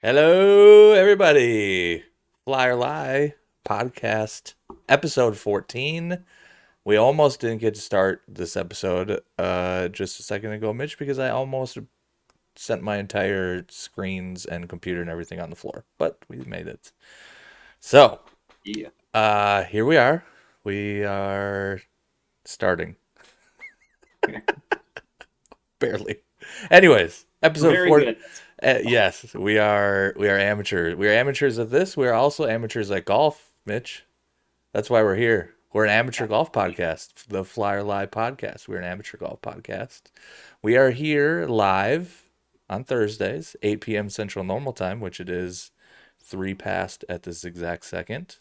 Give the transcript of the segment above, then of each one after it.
Hello, everybody. Fly or Lie podcast, episode 14. We almost didn't get to start this episode just a second ago, Mitch, because I almost sent my entire screens and computer and everything on the floor, but we made it. So, Yeah. here we are. We are starting, barely. Anyways, We're episode very good 4. at this. Yes, we are amateurs. We are amateurs at this. We are also amateurs at golf, Mitch. That's why we're here. We're an amateur golf podcast, the Fly or Lie podcast. We're an amateur golf podcast. We are here live on Thursdays, 8 p.m. Central Normal Time, which it is 3 past at this exact second.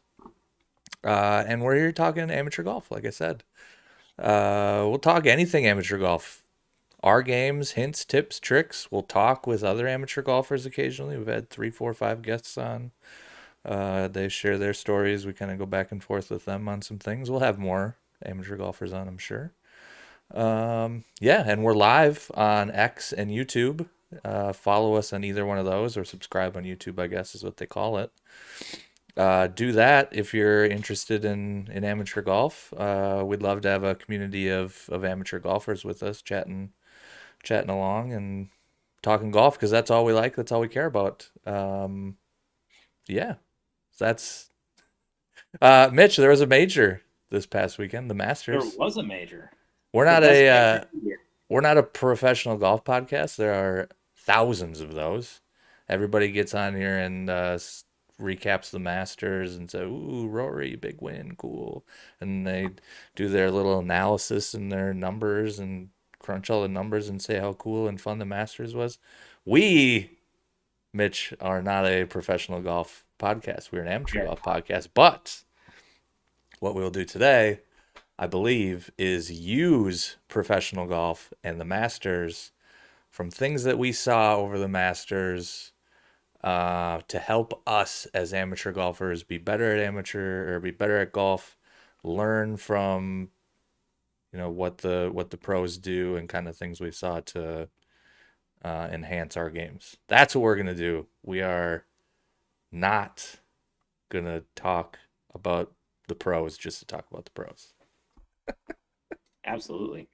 And we're here talking amateur golf, like I said. We'll talk anything amateur golf. Our games, hints, tips, tricks. We'll talk with other amateur golfers occasionally. We've had 3, 4, 5 guests on. They share their stories. We kind of go back and forth with them on some things. We'll have more amateur golfers on, I'm sure. Yeah, and we're live on X and YouTube. Follow us on either one of those or subscribe on YouTube, I guess is what they call it. Do that if you're interested in amateur golf. We'd love to have a community of amateur golfers with us chatting along and talking golf because that's all we like. That's all we care about. Yeah, that's Mitch. There was a major this past weekend, the There Masters. was a major. We're The not best a major uh, of the year. we're not a professional golf podcast. There are thousands of those. Everybody gets on here and recaps the Masters and say, "Ooh, Rory, big win, cool," and they do their little analysis and their numbers and crunch all the numbers and say how cool and fun the Masters was. We, Mitch, are not a professional golf podcast. We're an amateur Yeah. golf podcast. But what we'll do today, I believe, is use professional golf and the Masters from things that we saw over the Masters to help us as amateur golfers be better at amateur or be better at golf, learn from what the pros do and kind of things we saw to enhance our games. That's what we're gonna do. We are not gonna talk about the pros just to talk about the pros. Absolutely.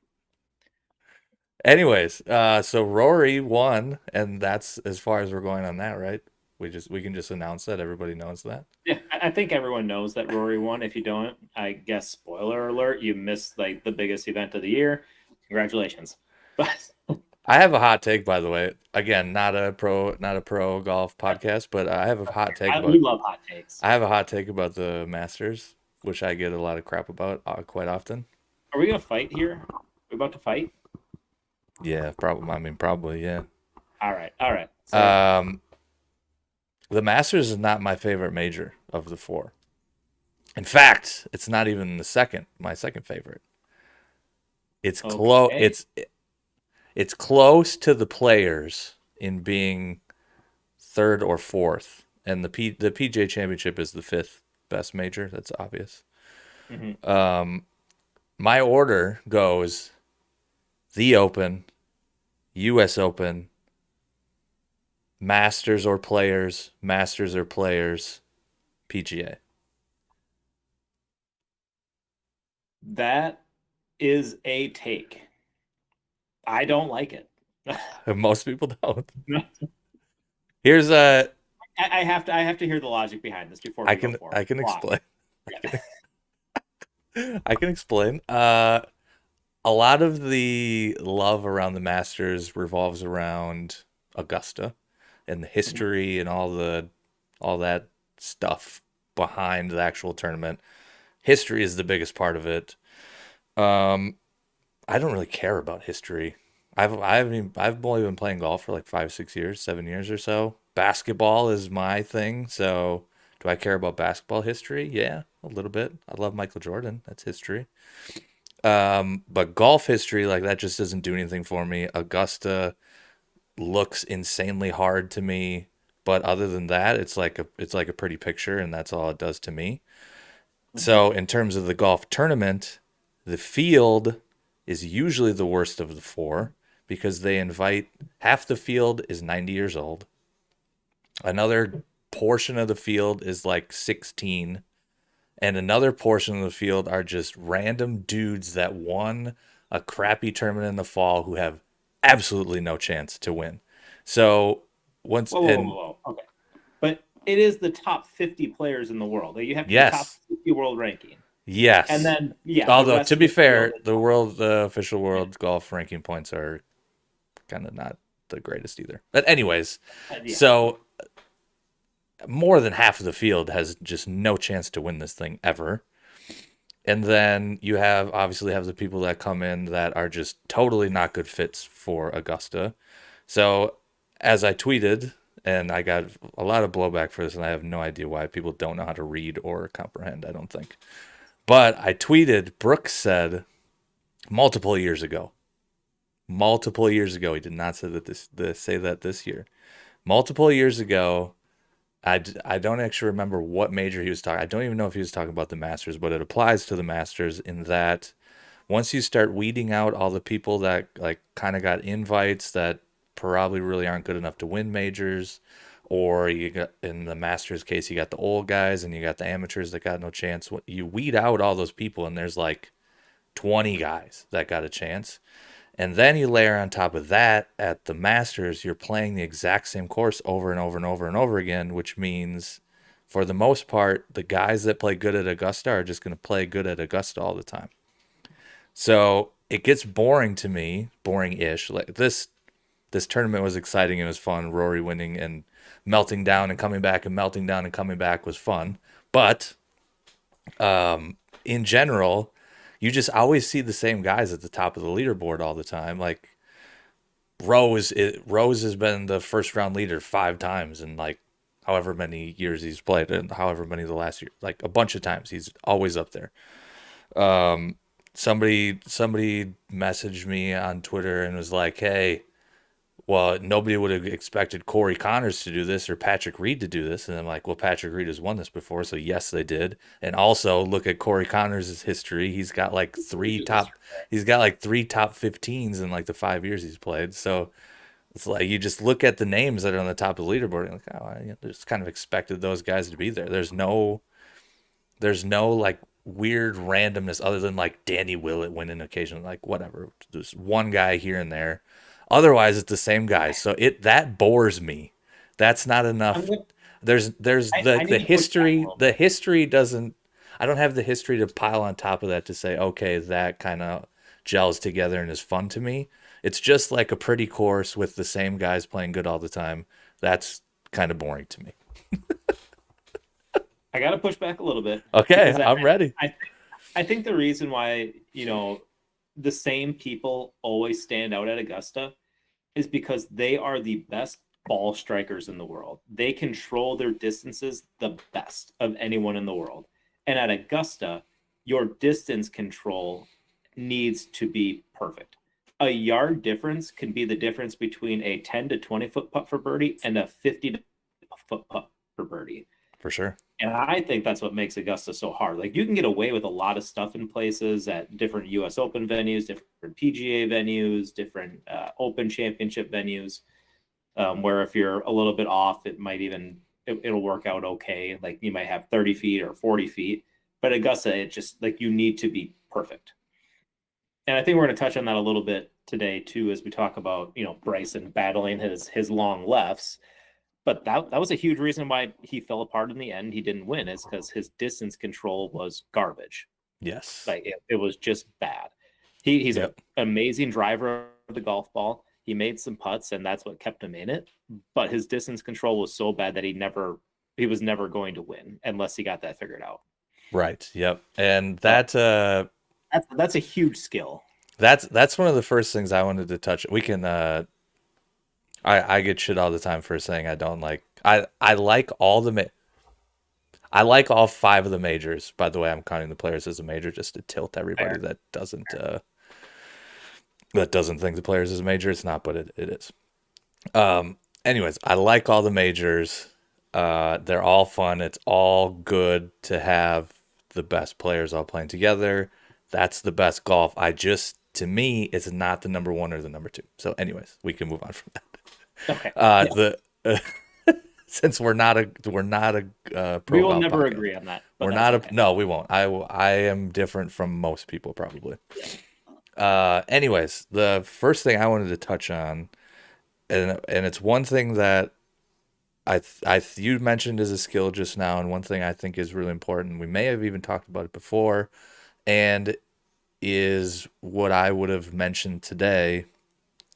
Anyways, so Rory won, and that's as far as we're going on that, right? We can just announce that everybody knows that. Yeah, I think everyone knows that Rory won. If you don't, I guess spoiler alert, you missed like the biggest event of the year. Congratulations. But I have a hot take, by the way. Again, not a pro golf podcast, but I have a hot take we about love hot takes. I have a hot take about the Masters, which I get a lot of crap about quite often. Are we gonna fight here? We about to fight? Yeah, probably. I mean, probably, yeah. All right. All right. Say it. Um, the Masters is not my favorite major of the four. In fact, it's not even my second favorite. It's close. Okay. It's close to the Players in being third or fourth, and the PGA Championship is the fifth best major. That's obvious. Hmm. Um, my order goes the Open, U.S. Open, Masters or Players, PGA. That is a take. I don't like it. Most people don't. Here's a I have to hear the logic behind this before I we go can forward. I can Why? explain. Yeah. I can explain. A lot of the love around the Masters revolves around Augusta and the Mhm. history and all that stuff behind the actual tournament. History is the biggest part of it. Um, I don't really care about history. I've only been playing golf for like 5, 6 years, 7 years or so. Basketball is my thing. So do I care about basketball history? Yeah, a little bit. I love Michael Jordan. That's history. But golf history like that just doesn't do anything for me. Augusta looks insanely hard to me, but other than that, it's like a pretty picture, and that's all it does to me. Mhm. So in terms of the golf tournament, the field is usually the worst of the four because they invite half the field is 90 years old. Another portion of the field is like 16, and another portion of the field are just random dudes that won a crappy tournament in the fall who have absolutely no chance to win. So once Whoa, whoa, whoa, and whoa. Okay. But it is the top 50 players in the world. Like, you have to be top yes, 50 world ranking. And yes. then, yeah, the Although to rest of be the field fair, is the official yeah. world golf ranking points are kind of not the greatest either. But anyways, Yeah. so more than half of the field has just no chance to win this thing ever. And then you have obviously have the people that come in that are just totally not good fits for Augusta. So as I tweeted, and I got a lot of blowback for this, and I have no idea why people don't know how to read or comprehend, I don't think. But I tweeted, Brooks said multiple years ago, he did not say say that this year. Multiple years ago, I don't actually remember what major he was talking. I don't even know if he was talking about the Masters, but it applies to the Masters in that once you start weeding out all the people that like kind of got invites that probably really aren't good enough to win majors, or you got in the Masters case, you got the old guys and you got the amateurs that got no chance. You weed out all those people, and there's like 20 guys that got a chance. And then you layer on top of that at the Masters, you're playing the exact same course over and over and over and over again, which means for the most part, the guys that play good at Augusta are just going to play good at Augusta all the time. So it gets boring to me, boring-ish. Like this tournament was exciting. It was fun. Rory winning and melting down and coming back and melting down and coming back was fun. But in general, you just always see the same guys at the top of the leaderboard all the time. Like Rose has been the first round leader 5 times in like however many years he's played, and however many the last year, like a bunch of times. He's always up there. Somebody messaged me on Twitter and was like, "Hey, well, nobody would have expected Corey Connors to do this or Patrick Reed to do this." And I'm like, well, Patrick Reed has won this before, so yes, they did. And also look at Corey Connors' history. He's got like three top 15s in like the 5 years he's played. So it's like you just look at the names that are on the top of the leaderboard and like, oh, yeah, just kind of expected those guys to be there. There's no like weird randomness other than like Danny Willett winning occasionally, like whatever. There's one guy here and there. Otherwise, it's the same guys. So it that bores me. That's not I'm enough. gonna, There's I the need to push back a history. little The bit. history doesn't. I don't have the history to pile on top of that to say, okay, that kind of gels together and is fun to me. It's just like a pretty course with the same guys playing good all the time. That's kind of boring to me. I got to push back a little bit Okay, because I'm ready. I, I think the reason why, the same people always stand out at Augusta is because they are the best ball strikers in the world. They control their distances the best of anyone in the world. And at Augusta, your distance control needs to be perfect. A yard difference can be the difference between a 10 to 20 foot putt for birdie and a 50 foot putt for birdie. For sure. And I think that's what makes Augusta so hard. Like, you can get away with a lot of stuff in places at different US Open venues, different PGA venues, different Open Championship venues, where if you're a little bit off, it'll work out okay. Like, you might have 30 feet or 40 feet, but Augusta, it just like you need to be perfect. And I think we're going to touch on that a little bit today too, as we talk about Bryson battling his long lefts. But that was a huge reason why he fell apart in the end. He didn't win, is because his distance control was garbage. Yes. Like, it was just bad. He's an Yep. amazing driver of the golf ball. He made some putts, and that's what kept him in it. But his distance control was so bad that he was never going to win unless he got that figured out. Right. Yep. And So that's a huge skill. that's one of the first things I wanted to touch. We can I get shit all the time for saying I don't like I like I like all 5 of the majors. By the way, I'm counting the players as a major just to tilt everybody Fair. that doesn't think the players is a major. It's not, but it is. Anyways, I like all the majors. They're all fun. It's all good to have the best players all playing together. That's the best golf. To me, it's not the number one or the number two. So, anyways, we can move on from that. Okay. Uh, Yeah. the since we're not a We pro will golf never podcast. agree on that, but We're that's not a okay. no, we won't. I am different from most people probably. Yeah. Anyways, the first thing I wanted to touch on, and it's one thing that you mentioned as a skill just now, and one thing I think is really important. We may have even talked about it before, and is what I would have mentioned today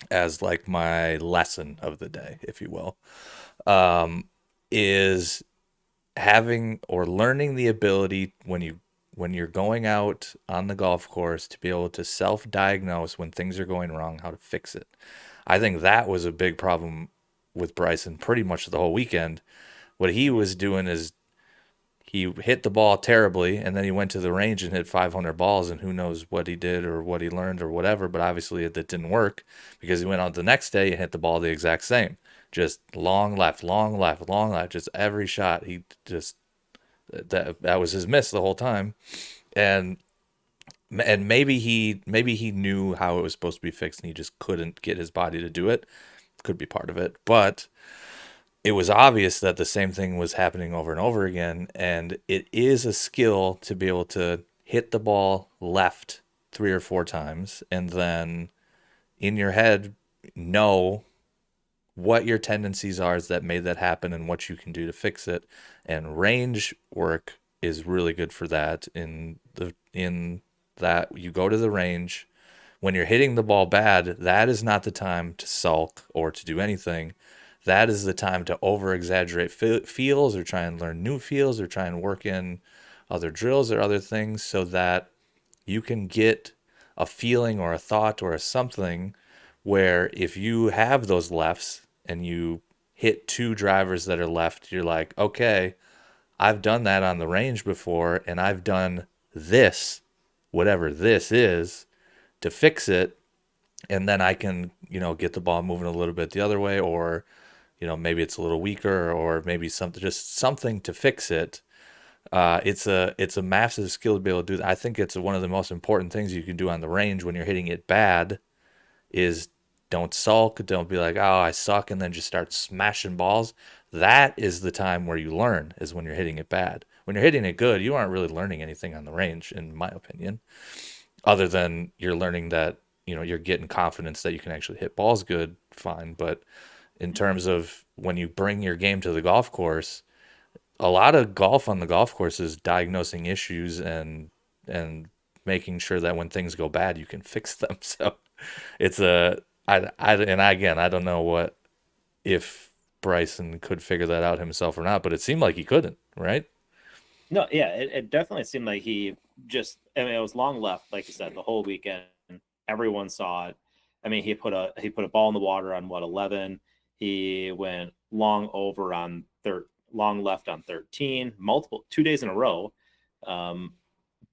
as like my lesson of the day, if you will, is having or learning the ability when you're going out on the golf course to be able to self-diagnose when things are going wrong, how to fix it. I think that was a big problem with Bryson pretty much the whole weekend. What he was doing is he hit the ball terribly and then he went to the range and hit 500 balls, and who knows what he did or what he learned or whatever, but obviously that didn't work because he went out the next day and hit the ball the exact same, just long left, long left, long left, just every shot he just that was his miss the whole time. And and maybe he knew how it was supposed to be fixed and he just couldn't get his body to do it. Could be part of it, but it was obvious that the same thing was happening over and over again. And it is a skill to be able to hit the ball left 3 or 4 times and then in your head know what your tendencies are that made that happen and what you can do to fix it. And range work is really good for that. In that you go to the range when you're hitting the ball bad, that is not the time to sulk or to do anything. That is the time to over exaggerate feels or try and learn new feels or try and work in other drills or other things so that you can get a feeling or a thought or a something where if you have those lefts and you hit 2 drivers that are left, you're like, okay, I've done that on the range before and I've done this, whatever this is, to fix it. And then I can, get the ball moving a little bit the other way, or, maybe it's a little weaker, or maybe something, just something to fix it. It's a massive skill to be able to do that. I think it's one of the most important things you can do on the range when you're hitting it bad is don't sulk, don't be like, oh, I suck, and then just start smashing balls. That is the time where you learn, is when you're hitting it bad. When you're hitting it good, you aren't really learning anything on the range, in my opinion, other than you're learning that, you're getting confidence that you can actually hit balls good, fine. But in terms of when you bring your game to the golf course, a lot of golf on the golf course is diagnosing issues and making sure that when things go bad, you can fix them. So it's and again, I don't know what if Bryson could figure that out himself or not, but it seemed like he couldn't, right? No, yeah, it definitely seemed like he just, I mean, it was long left, like you said, the whole weekend. Everyone saw it. I mean, he put a ball in the water on what, 11. He went long over on long left on 13, multiple 2 days in a row. Um,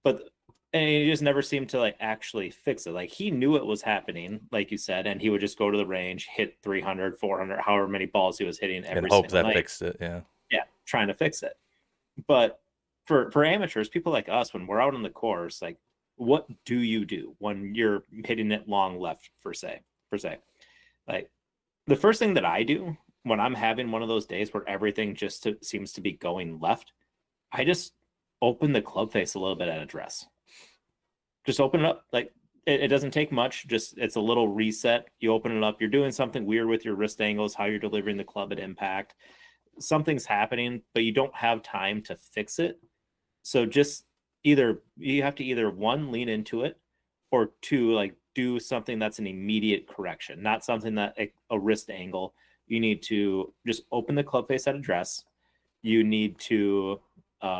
but and he just never seemed to like actually fix it. Like he knew it was happening, like you said, and he would just go to the range, hit 300, 400, however many balls he was hitting And every hope single that night. fixed it. Yeah. Yeah, trying to fix it. But for amateurs, people like us, when we're out on the course, like what do you do when you're hitting it long left per se? Like the first thing that I do when I'm having one of those days where everything seems to be going left, I just open the club face a little bit at address. Just open it up. Like it doesn't take much. Just it's a little reset. You open it up. You're doing something weird with your wrist angles, how you're delivering the club at impact. Something's happening, but you don't have time to fix it. So just either you have to either one, lean into it, or two, like do something that's an immediate correction, not something that a wrist angle. You need to just open the club face at address. You need to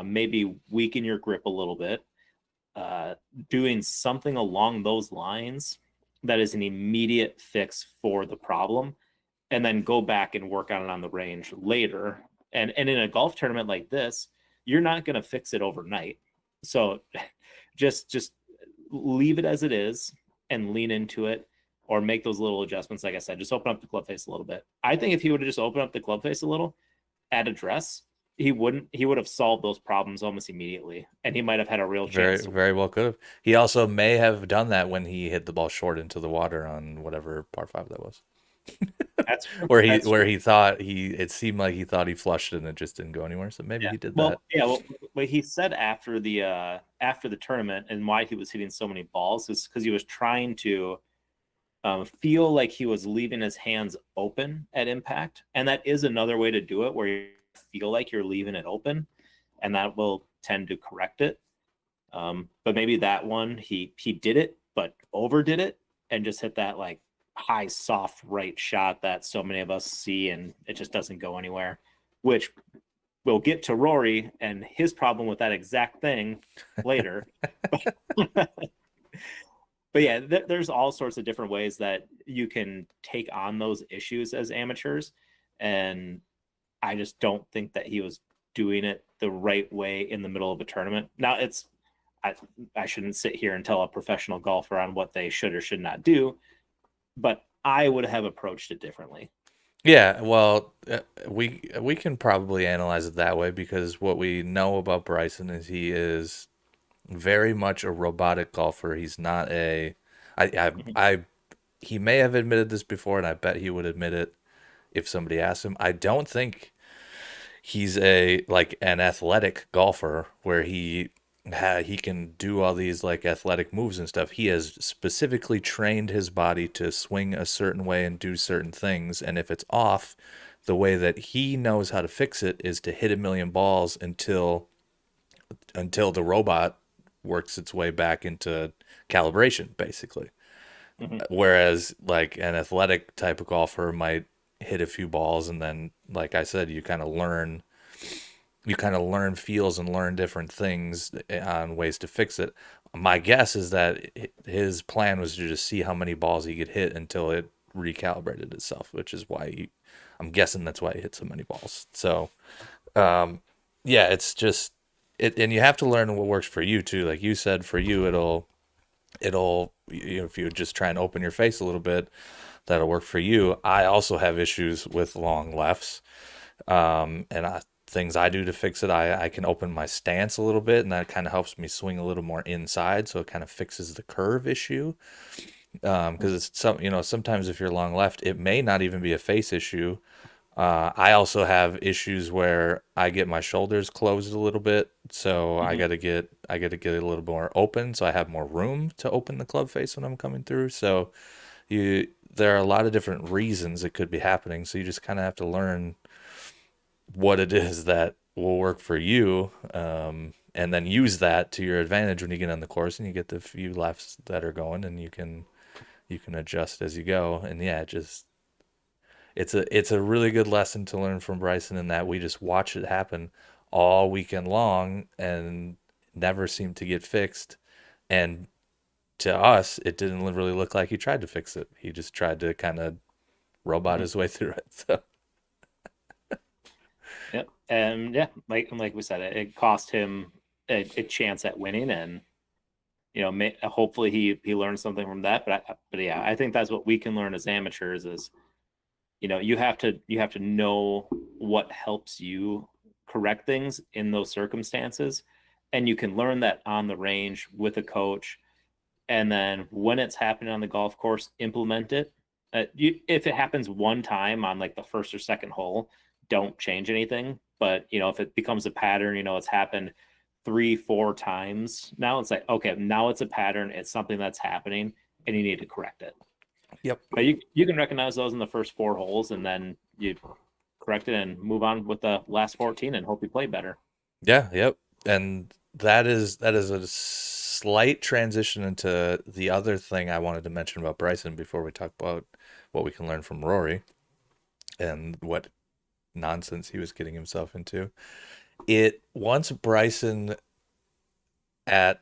maybe weaken your grip a little bit, doing something along those lines that is an immediate fix for the problem, and then go back and work on it on the range later. And in a golf tournament like this, you're not going to fix it overnight. So just leave it as it is and lean into it, or make those little adjustments. Like I said, just open up the club face a little bit. I think if he would have just opened up the club face a little at address, he would have solved those problems almost immediately, and he might have had a real Very, chance. very well could have. He also may have done that when he hit the ball short into the water on whatever par 5 that was. That's that's where true. he thought it seemed like he thought he flushed it and it just didn't go anywhere. So maybe Yeah. he did that. Well, yeah. Well, what he said after the tournament and why he was hitting so many balls is because he was trying to feel like he was leaving his hands open at impact, and that is another way to do it, where you feel like you're leaving it open, and that will tend to correct it. But maybe that one he did it, but overdid it, and just hit that like high soft right shot that so many of us see, and it just doesn't go anywhere. Which we'll get to Rory and his problem with that exact thing later. But yeah, there's all sorts of different ways that you can take on those issues as amateurs, and I just don't think that he was doing it the right way in the middle of a tournament. Now I, I shouldn't sit here and tell a professional golfer on what they should or should not do, but I would have approached it differently. Yeah, well, we can probably analyze it that way because what we know about Bryson is he is very much a robotic golfer. He's not a Mhm. I he may have admitted this before, and I bet he would admit it if somebody asked him. I don't think he's a like an athletic golfer where he can do all these like athletic moves and stuff. He has specifically trained his body to swing a certain way and do certain things, and if it's off, the way that he knows how to fix it is to hit a million balls until the robot works its way back into calibration, basically. Mhm. Whereas like an athletic type of golfer might hit a few balls and then, like I said, you kind of learn feels and learn different things on ways to fix it. My guess is that his plan was to just see how many balls he could hit until it recalibrated itself, which is why I'm guessing that's why he hit so many balls. So, yeah, it's just and you have to learn what works for you too. Like you said, for you, if you just try and open your face a little bit, that'll work for you. I also have issues with long lefts, things I do to fix it. I can open my stance a little bit, and that kind of helps me swing a little more inside, so it kind of fixes the curve issue. Because it's sometimes if you're long left, it may not even be a face issue. I also have issues where I get my shoulders closed a little bit, so I Mhm. gotta get a little more open, so I have more room to open the club face when I'm coming through. So there are a lot of different reasons it could be happening. So you just kind of have to learn what it is that will work for you, and then use that to your advantage when you get on the course and you get the few lefts that are going, and you can adjust as you go. And yeah, it's a really good lesson to learn from Bryson in that we just watch it happen all weekend long and never seem to get fixed. And to us, it didn't really look like he tried to fix it. He just tried to kind of robot Mhm. his way through it. So Yep. And yeah, like we said, it cost him a chance at winning, and hopefully he learned something from that. But yeah, I think that's what we can learn as amateurs is you have to know what helps you correct things in those circumstances, and you can learn that on the range with a coach, and then when it's happening on the golf course, implement it. If it happens one time on like the first or second hole, don't change anything. But if it becomes a pattern, it's happened 3, 4 times. Now it's like, okay, now it's a pattern. It's something that's happening, and you need to correct it. yep. But you can recognize those in the first 4 holes, and then you correct it and move on with the last 14 and hope you play better. Yeah, yep. And that is a slight transition into the other thing I wanted to mention about Bryson before we talk about what we can learn from Rory and what nonsense he was getting himself into. It once Bryson at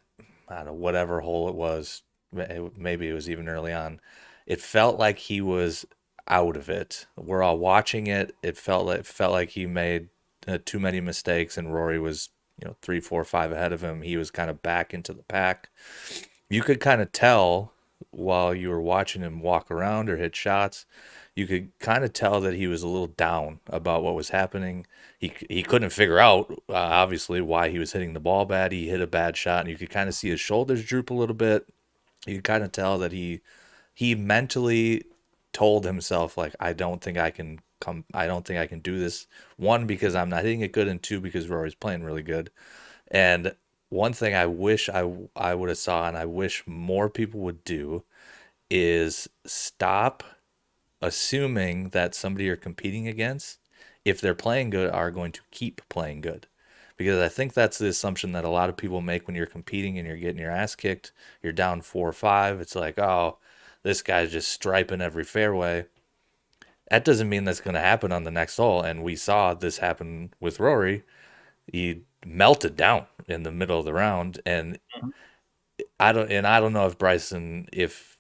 I don't know whatever hole it was, maybe it was even early on. It felt like he was out of it. We're all watching it. It felt like he made too many mistakes, and Rory was 3, 4, 5 ahead of him. He was kind of back into the pack. You could kind of tell while you were watching him walk around or hit shots. You could kind of tell that he was a little down about what was happening. He couldn't figure out obviously why he was hitting the ball bad. He hit a bad shot, and you could kind of see his shoulders droop a little bit. You could kind of tell that he mentally told himself like, I don't think I can do this. One, because I'm not hitting it good, and two, because Rory's playing really good. And one thing I wish I would have saw, and I wish more people would do, is stop assuming that somebody you're competing against, if they're playing good, are going to keep playing good. Because I think that's the assumption that a lot of people make when you're competing and you're getting your ass kicked, you're down 4 or 5. It's like, oh, this guy's just striping every fairway. That doesn't mean that's going to happen on the next hole. And we saw this happen with Rory. He melted down in the middle of the round, and I don't know if Bryson, if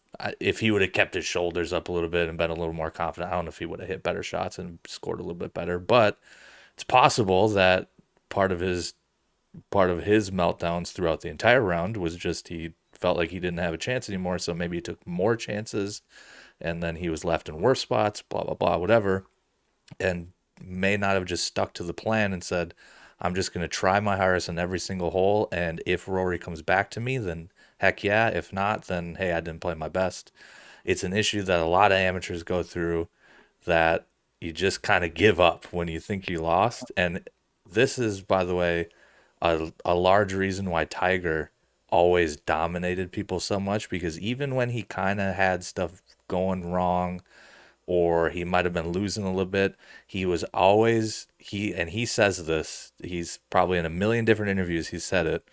he would have kept his shoulders up a little bit and been a little more confident, I don't know if he would have hit better shots and scored a little bit better. But it's possible that part of his part of his meltdowns throughout the entire round was just he felt like he didn't have a chance anymore, so maybe he took more chances, and then he was left in worse spots, blah blah blah, whatever, and may not have just stuck to the plan and said, I'm just going to try my hardest in every single hole. And if Rory comes back to me, then heck yeah. If not, then hey, I didn't play my best. It's an issue that a lot of amateurs go through, that you just kind of give up when you think you lost. And this is, by the way, a large reason why Tiger always dominated people so much, because even when he kind of had stuff going wrong, or he might have been losing a little bit, he was always, he says this, he's probably in a million different interviews he said it,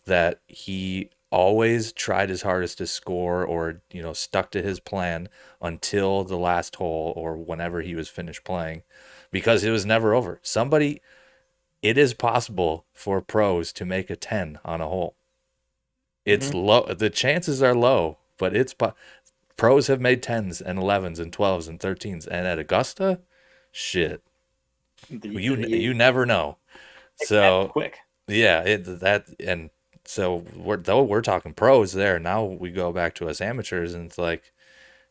that he always tried his hardest to score, or stuck to his plan until the last hole or whenever he was finished playing, because it was never over. It is possible for pros to make a 10 on a hole. It's Mm-hmm. low, the chances are low, but pros have made 10s and 11s and 12s and 13s, and at Augusta, shit, you never know. It can happen So quick. yeah, and so we're talking pros there. Now we go back to us amateurs, and it's like,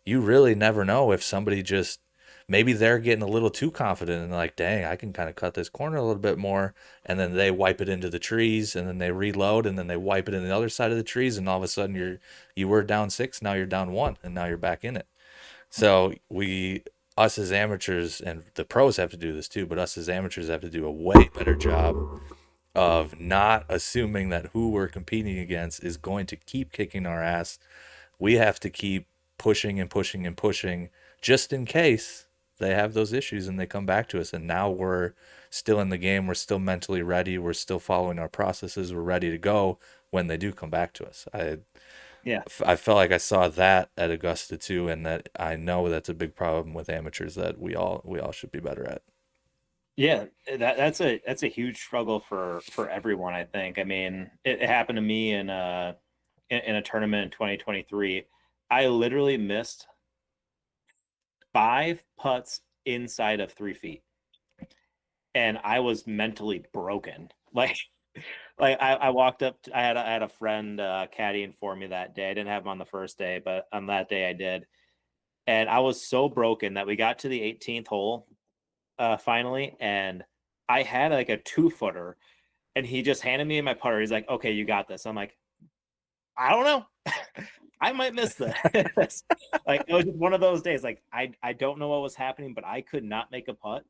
you really never know if somebody just, maybe they're getting a little too confident and like, dang, I can kind of cut this corner a little bit more, and then they wipe it into the trees, and then they reload, and then they wipe it in the other side of the trees, and all of a sudden you were down 6, now you're down 1, and now you're back in it. So us as amateurs, and the pros have to do this too, but us as amateurs have to do a way better job of not assuming that who we're competing against is going to keep kicking our ass. We have to keep pushing and pushing and pushing, just in case they have those issues and they come back to us. And now we're still in the game. We're still mentally ready. We're still following our processes. We're ready to go when they do come back to us. Yeah. I felt like I saw that at Augusta too, and that I know that's a big problem with amateurs that we all should be better at. Yeah, that's a huge struggle for everyone, I think. I mean, it happened to me in a tournament in 2023. I literally missed 5 putts inside of 3 feet, and I was mentally broken. Like I walked up. I had a friend caddying for me that day. I didn't have him on the first day, but on that day I did, and I was so broken that we got to the 18th hole finally, and I had like a 2-footer, and he just handed me my putter. He's like, "Okay, you got this." I'm like, "I don't know, I might miss this." Like it was just one of those days. Like I don't know what was happening, but I could not make a putt.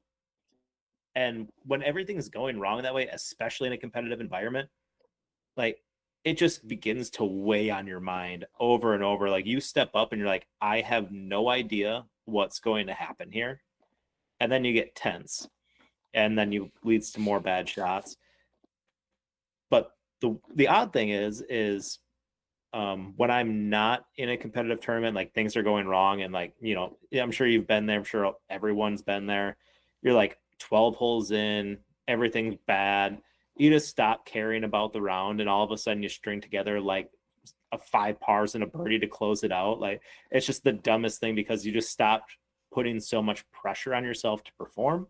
And when everything's going wrong that way, especially in a competitive environment, like it just begins to weigh on your mind over and over. Like you step up and you're like, I have no idea what's going to happen here. And then you get tense, and then you leads to more bad shots. But the odd thing is when I'm not in a competitive tournament, like things are going wrong, and like I'm sure you've been there. I'm sure everyone's been there. You're like 12 holes in, everything's bad. You just stop caring about the round, and all of a sudden you string together like a 5 pars and a birdie to close it out. Like it's just the dumbest thing, because you just stopped putting so much pressure on yourself to perform,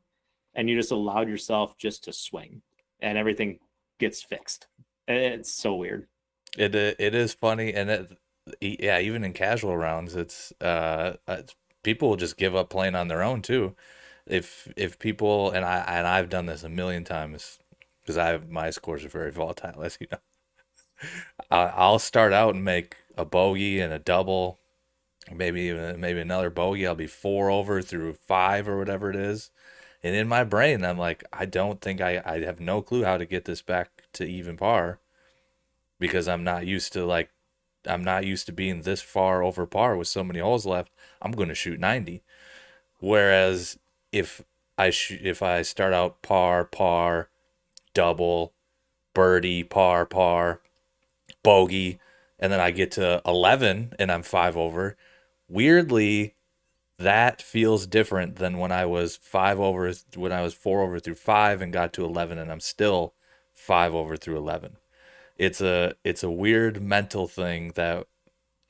and you just allowed yourself just to swing, and everything gets fixed. It's so weird. It is funny, and yeah, even in casual rounds, people will just give up playing on their own too. If people, I've done this a million times, because my scores are very volatile, as you know. I'll start out and make a bogey and a double, maybe another bogey. I'll be 4 over through 5 or whatever it is. And in my brain, I'm like, I don't think I have no clue how to get this back to even par because I'm not used to being this far over par with so many holes left. I'm going to shoot 90. Whereas if if I start out par, par, double, birdie, par, par, bogey, and then I get to 11 and I'm 5 over, weirdly that feels different than when I was 5 over, when I was 4 over through 5 and got to 11 and I'm still 5 over through 11. It's a weird mental thing that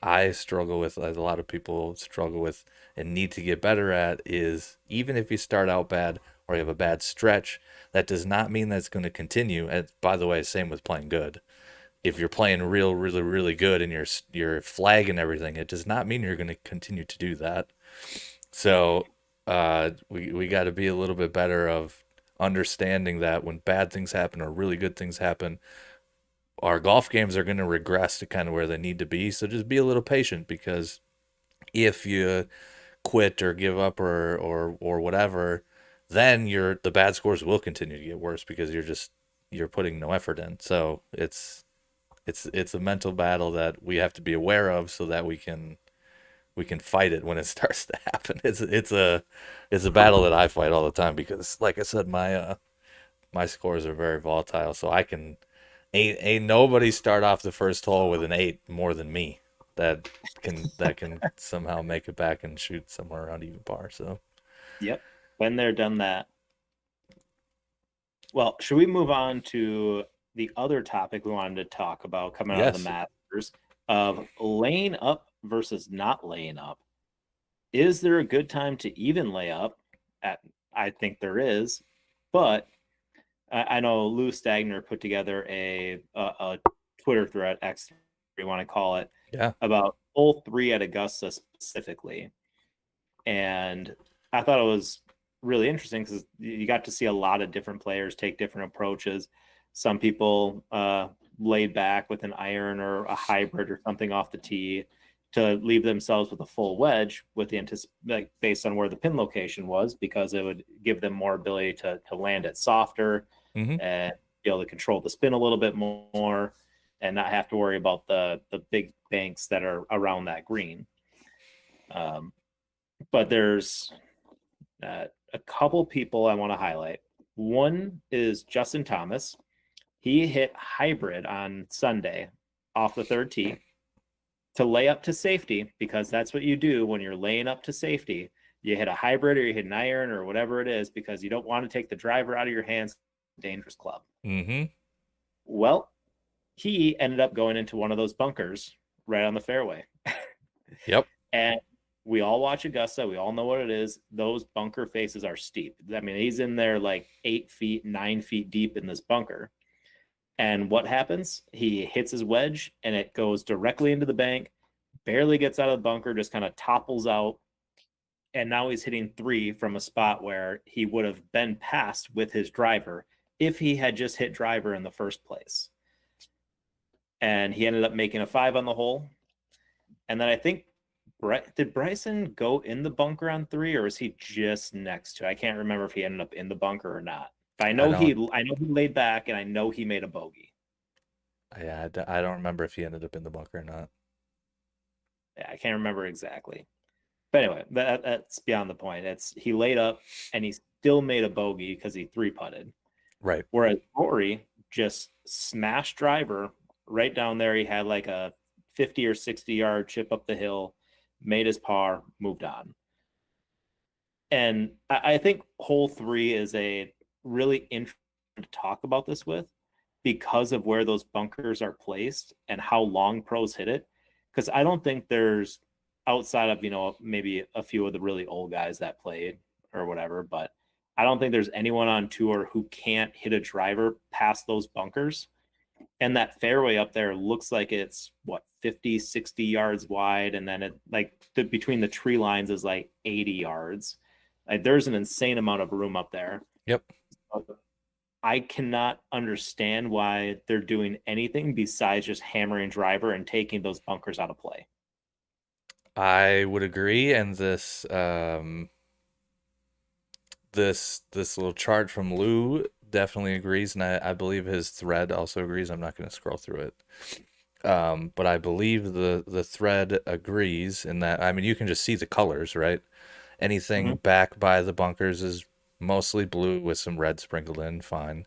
I struggle with, as a lot of people struggle with and need to get better at, is even if you start out bad or you have a bad stretch, that does not mean that's going to continue. And by the way, same with playing good. If you're playing really, really good and you're flagging everything, it does not mean you're going to continue to do that. So we got to be a little bit better of understanding that when bad things happen or really good things happen, our golf games are going to regress to kind of where they need to be. So just be a little patient, because if you quit or give up or whatever, then the bad scores will continue to get worse because you're putting no effort in. So it's a mental battle that we have to be aware of so that we can fight it when it starts to happen. It's a battle that I fight all the time because, like I said, my scores are very volatile. So I can ain't nobody start off the first hole with an 8 more than me. That can somehow make it back and shoot somewhere around even par. So Yep. Been there, done that. Well, should we move on to the other topic we wanted to talk about coming out of the yes, Masters of laying up versus not laying up? Is there a good time to even lay up? I think there is, but I know Lou Stagner put together a Twitter thread, X, you want to call it, yeah, about hole 3 at Augusta specifically. And I thought it was really interesting because you got to see a lot of different players take different approaches. Some people laid back with an iron or a hybrid or something off the tee to leave themselves with a full wedge with the like based on where the pin location was, because it would give them more ability to land it softer mm-hmm. and be able to control the spin a little bit more and not have to worry about the big banks that are around that green. But there's a couple people I want to highlight. One is Justin Thomas. He hit hybrid on Sunday off the third tee to lay up to safety, because that's what you do when you're laying up to safety. You hit a hybrid or you hit an iron or whatever it is, because you don't want to take the driver out of your hands. Dangerous club. Mm-hmm. Well, he ended up going into one of those bunkers right on the fairway. Yep. And we all watch Augusta. We all know what it is. Those bunker faces are steep. I mean, he's in there like 8 feet, 9 feet deep in this bunker. And what happens? He hits his wedge and it goes directly into the bank, barely gets out of the bunker, just kind of topples out. And now he's hitting 3 from a spot where he would have been passed with his driver if he had just hit driver in the first place. And he ended up making a 5 on the hole. And then I think, did Bryson go in the bunker on 3, or is he just next to? I can't remember if he ended up in the bunker or not. But I I know don't. he laid back, and I know he made a bogey. Yeah, I don't remember if he ended up in the bunker or not. Yeah, I can't remember exactly. But anyway, that's beyond the point. It's he laid up and he still made a bogey because he 3-putted. Right. Whereas Rory just smashed driver right down there. He had like a 50 or 60-yard chip up the hill, made his par, moved on. And I think hole 3 is a really interesting to talk about this with, because of where those bunkers are placed and how long pros hit it. Because I don't think there's, outside of, maybe a few of the really old guys that played or whatever, but I don't think there's anyone on tour who can't hit a driver past those bunkers. And that fairway up there looks like it's 50, 60 yards wide. And then it between the tree lines is like 80 yards. Like there's an insane amount of room up there. Yep. I cannot understand why they're doing anything besides just hammering driver and taking those bunkers out of play. I would agree, and this little chart from Lou definitely agrees, and I believe his thread also agrees. I'm not going to scroll through it. But I believe the thread agrees in that, I mean, you can just see the colors, right? Anything Hmm. back by the bunkers is mostly blue with some red sprinkled in, fine.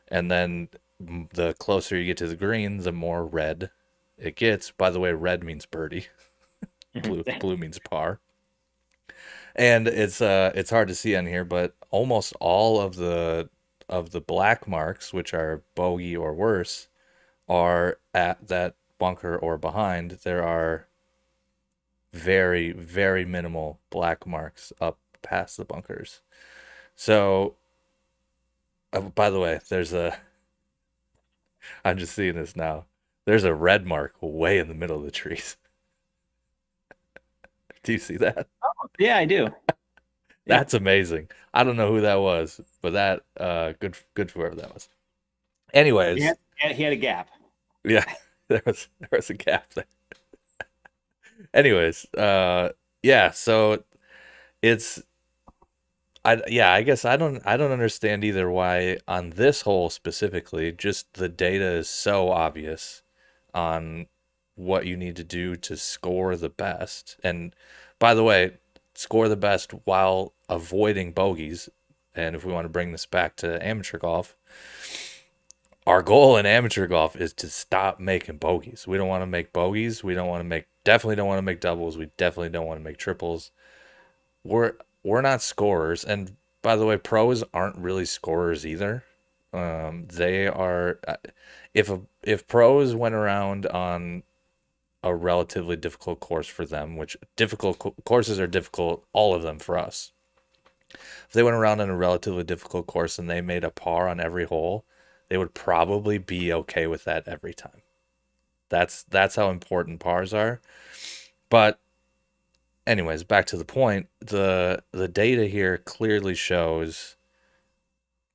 And then the closer you get to the green, the more red it gets. By the way, red means birdie, blue means par. And it's hard to see on here, but almost all of the black marks, which are bogey or worse, are at that bunker or behind. There are very, very minimal black marks up past the bunkers. So, by the way, I'm just seeing this now. There's a red mark way in the middle of the trees. Do you see that? Yeah, I do. Yeah. That's amazing. I don't know who that was, but that good for whoever that was. He Anyways, had, he had a gap. yeah, there was a gap there. Anyways, yeah, so it's I guess I don't understand either why on this hole specifically, just the data is so obvious on what you need to do to score the best. And by the way, score the best while avoiding bogeys. And if we want to bring this back to amateur golf, our goal in amateur golf is to stop making bogeys. We don't want to make bogeys. We don't want to make definitely don't want to make doubles. We definitely don't want to make triples. We're we're not scorers, and by the way, pros aren't really scorers either. They are if pros went around on a relatively difficult course for them, which courses are difficult, all of them for us. If they went around on a relatively difficult course and they made a par on every hole, they would probably be okay with that every time. That's how important pars are. But anyways, back to the point, the data here clearly shows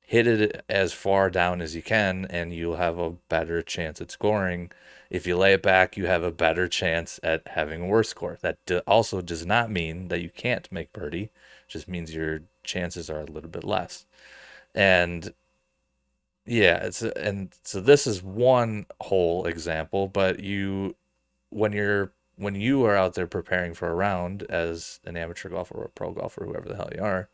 hit it as far down as you can and you'll have a better chance at scoring. If you lay it back, you have a better chance at having a worse score. That also does not mean that you can't make birdie. It just means your chances are a little bit less. And yeah, and so this is one whole example, but when you are out there preparing for a round as an amateur golfer or a pro golfer, whoever the hell you are,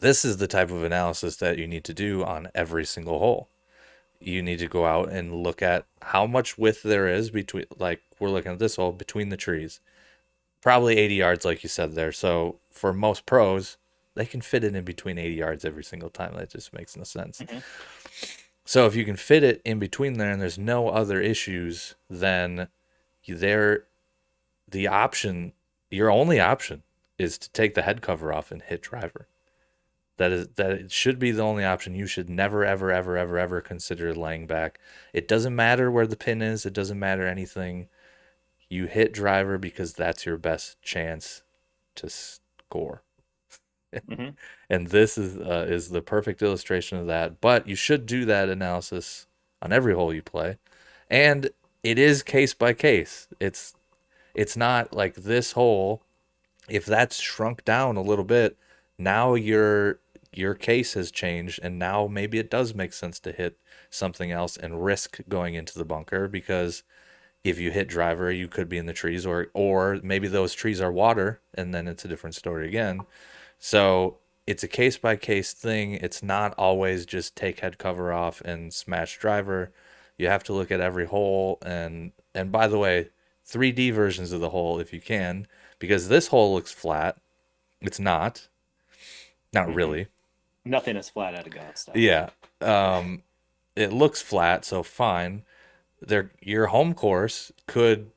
this is the type of analysis that you need to do on every single hole. You need to go out and look at how much width there is between, like we're looking at this hole, between the trees. Probably 80 yards, like you said there. So for most pros, they can fit it in between 80 yards every single time. That just makes no sense. Hmm. So if you can fit it in between there and there's no other issues, then there the option, your only option is to take the head cover off and hit driver. That it should be the only option. You should never, ever, ever, ever, ever consider laying back. It doesn't matter where the pin is. It doesn't matter anything. You hit driver because that's your best chance to score. Hmm. And this is the perfect illustration of that. But you should do that analysis on every hole you play, and it is case by case. It's not like this hole. If that's shrunk down a little bit, now your case has changed, and now maybe it does make sense to hit something else and risk going into the bunker because if you hit driver, you could be in the trees, or maybe those trees are water, and then it's a different story again. So it's a case by case thing. It's not always just take head cover off and smash driver. You have to look at every hole, and by the way, 3D versions of the hole if you can, because this hole looks flat. It's not Hmm. really. Nothing is flat at Augusta. Yeah. Um, it looks flat, so fine. Your home course could,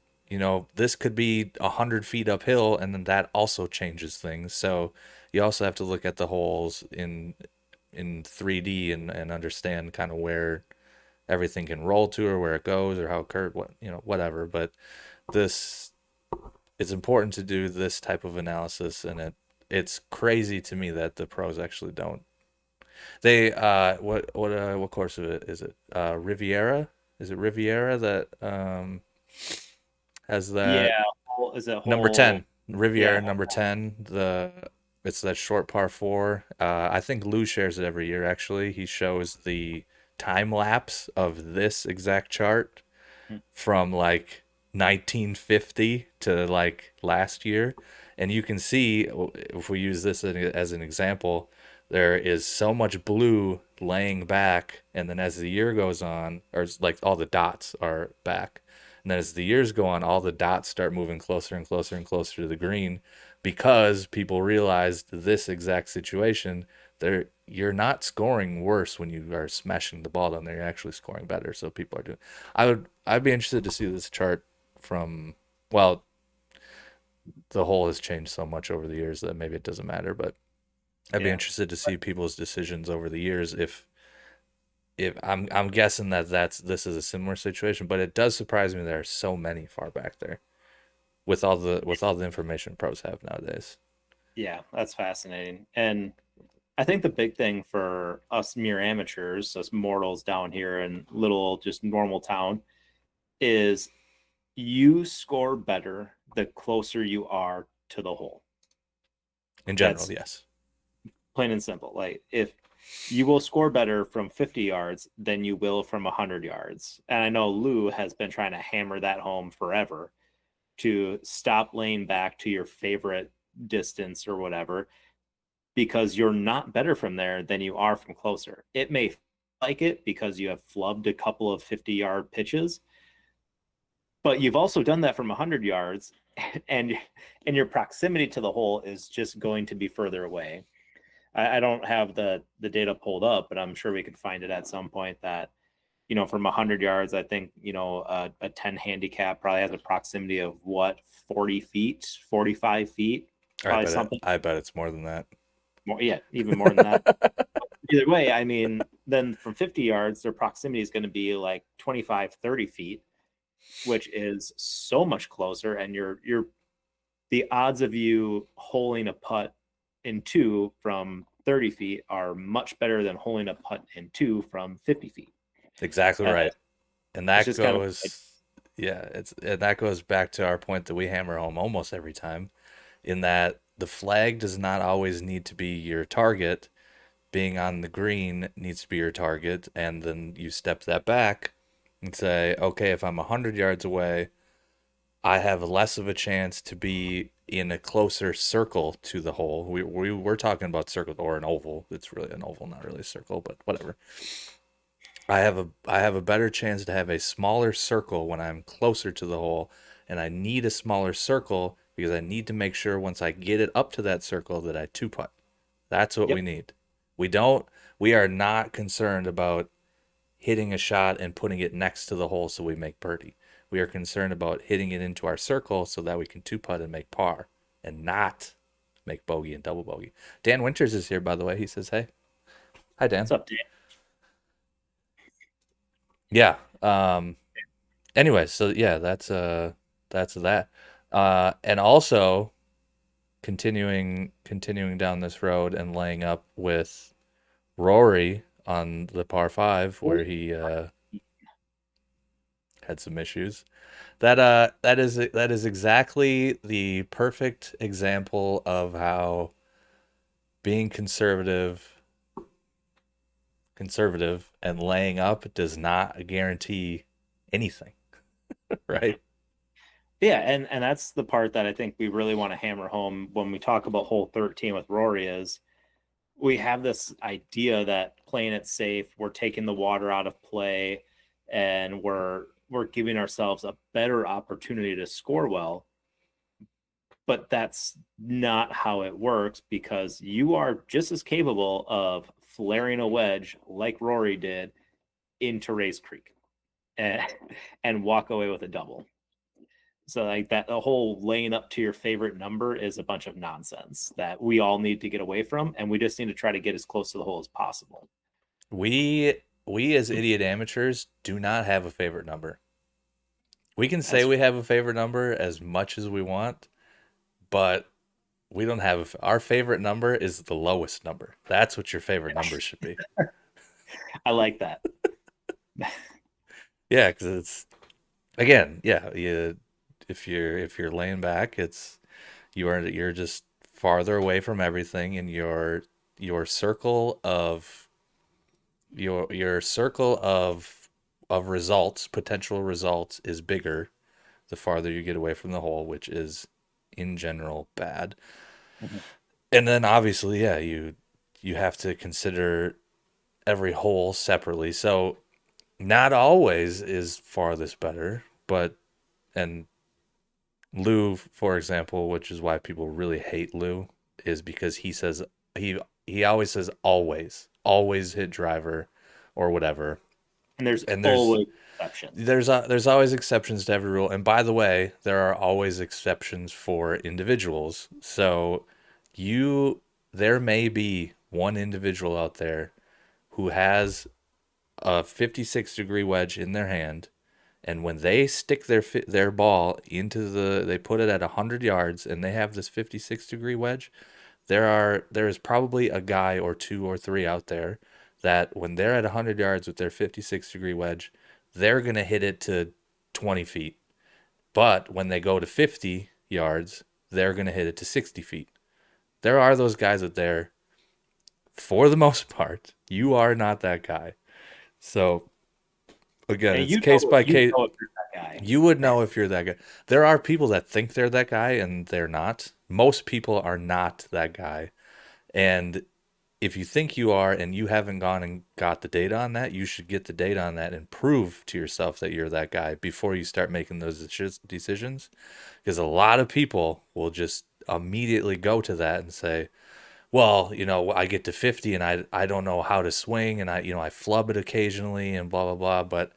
this could be 100 feet uphill, and then that also changes things. So you also have to look at the holes in 3D and understand kind of where everything can roll to or where it goes or how it curved, whatever. But this it's important to do this type of analysis, and it's crazy to me that the pros actually don't. They what course of it is it? Riviera? Is it Riviera that has that? Yeah. Is it Number 10, hole? Yeah, Riviera number 10. It's that short par four. I think Lou shares it every year actually. He shows the time lapse of this exact chart from like 1950 to like last year. And you can see, if we use this as an example, there is so much blue laying back. And then as the year goes on, or like all the dots are back. And then as the years go on, all the dots start moving closer and closer and closer to the green because people realized this exact situation. You're not scoring worse when you are smashing the ball down there. You're actually scoring better. So people are doing. I'd be interested to see this chart from, well, the hole has changed so much over the years that maybe it doesn't matter, but I'd be yeah, interested to see people's decisions over the years if I'm guessing that this is a similar situation, but it does surprise me there are so many far back there with all the information pros have nowadays. yeah. That's fascinating. And I think the big thing for us mere amateurs, us mortals down here in little just normal town, is you score better the closer you are to the hole. In general, That's yes. plain and simple. Like if you will score better from 50 yards than you will from 100 yards. And I know Lou has been trying to hammer that home forever to stop laying back to your favorite distance or whatever, because you're not better from there than you are from closer. It may feel like it because you have flubbed a couple of 50-yard pitches, but you've also done that from 100 yards, and your proximity to the hole is just going to be further away. I don't have the data pulled up, but I'm sure we could find it at some point that, from 100 yards, I think, a 10 handicap probably has a proximity of what, 40 feet, 45 feet, probably something I bet it's more than that. more. Yeah, even more than that. Either way, I mean, then from 50 yards, their proximity is going to be like 25, 30 feet, which is so much closer. And the odds of you holding a putt in two from 30 feet are much better than holding a putt in two from 50 feet. Exactly Uh, right. And it's that just kind of like, goes, yeah, and that goes back to our point that we hammer home almost every time, in that the flag does not always need to be your target. Being on the green needs to be your target, and then you step that back and say, okay, if I'm 100 yards away, I have less of a chance to be in a closer circle to the hole. We're talking about circle or an oval. It's really an oval, not really a circle, but whatever. I have a better chance to have a smaller circle when I'm closer to the hole, and I need a smaller circle because I need to make sure once I get it up to that circle that I two putt. That's what we yep, need. We don't we are not concerned about hitting a shot and putting it next to the hole so we make birdie. We are concerned about hitting it into our circle so that we can two putt and make par and not make bogey and double bogey. Dan Winters is here, by the way. He says, "Hey, hi Dan." what's up, Dan? Yeah. Anyway, so yeah, that's that. And also continuing down this road and laying up with Rory on the par five where he had some issues. That is exactly the perfect example of how being conservative and laying up does not guarantee anything, right? Yeah, and that's the part that I think we really want to hammer home when we talk about hole 13 with Rory is we have this idea that playing it safe, we're taking the water out of play, and we're giving ourselves a better opportunity to score well. But that's not how it works because you are just as capable of flaring a wedge like Rory did into Race Creek and and walk away with a double. So like that the whole laying up to your favorite number is a bunch of nonsense that we all need to get away from, and we just need to try to get as close to the hole as possible. We as idiot amateurs do not have a favorite number. We can say That's we have a favorite number as much as we want, but we don't have our favorite number is the lowest number. That's what your favorite number should be. I like that. Yeah, because it's again, yeah, If you're laying back, you're just farther away from everything, and your circle of your circle of results, potential results, is bigger the farther you get away from the hole, which is in general bad. Mhm. And then obviously, yeah, you have to consider every hole separately. So not always is farthest better, but and Lou, for example, which is why people really hate Lou, is because he he always says always hit driver or whatever. And there's And always exceptions. there's always exceptions to every rule. And by the way, there are always exceptions for individuals. So you there may be one individual out there who has a 56-degree wedge in their hand, and when they stick their ball into they put it at 100 yards and they have this 56-degree wedge, there is probably a guy or two or three out there that when they're at 100 yards with their 56-degree wedge, they're going to hit it to 20 feet. But when they go to 50 yards, they're going to hit it to 60 feet. There are those guys out there. For the most part, you are not that guy. So again, And it's case by you case. know if you're that guy. You would know if you're that guy. There are people that think they're that guy and they're not. Most people are not that guy. And if you think you are and you haven't gone and got the data on that, you should get the data on that and prove to yourself that you're that guy before you start making those decisions. Because a lot of people will just immediately go to that and say, well, I get to 50 and I don't know how to swing, and I flub it occasionally and blah blah blah. But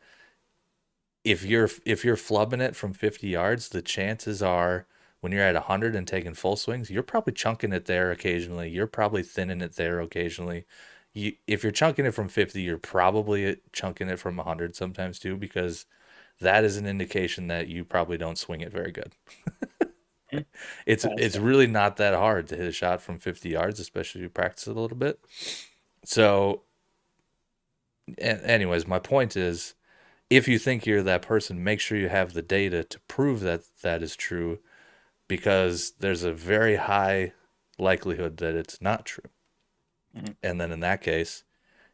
if you're flubbing it from 50 yards, the chances are when you're at 100 and taking full swings, you're probably chunking it there occasionally. You're probably thinning it there occasionally. If you're chunking it from 50, you're probably chunking it from 100 sometimes too, because that is an indication that you probably don't swing it very good. Mhm. That's It's fair. really not that hard to hit a shot from 50 yards, especially if you practice it a little bit. So, anyways, my point is, if you think you're that person, make sure you have the data to prove that that is true, because there's a very high likelihood that it's not true. Mhm. And then in that case,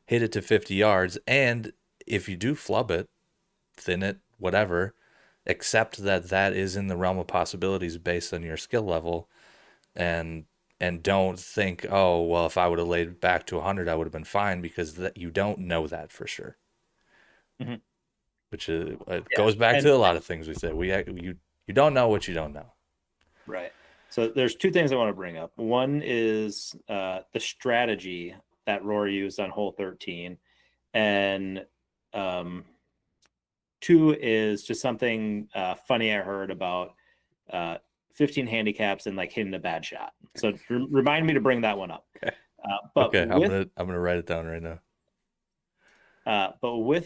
hit it to 50 yards. And if you do flub it, thin it, whatever, accept that that is in the realm of possibilities based on your skill level. And don't think, oh, well, if I would have laid back to 100, I would have been fine, because that you don't know that for sure. Mhm. Which is, it Yeah. goes back And to a lot of things we said. You don't know what you don't know. right. So there's two things I want to bring up. One is the strategy that Rory used on hole 13, and um, two is just something funny I heard about uh, 15 handicaps and like hitting a bad shot. So remind me to bring that one up. Okay. But Okay, with I'm gonna write it down right now.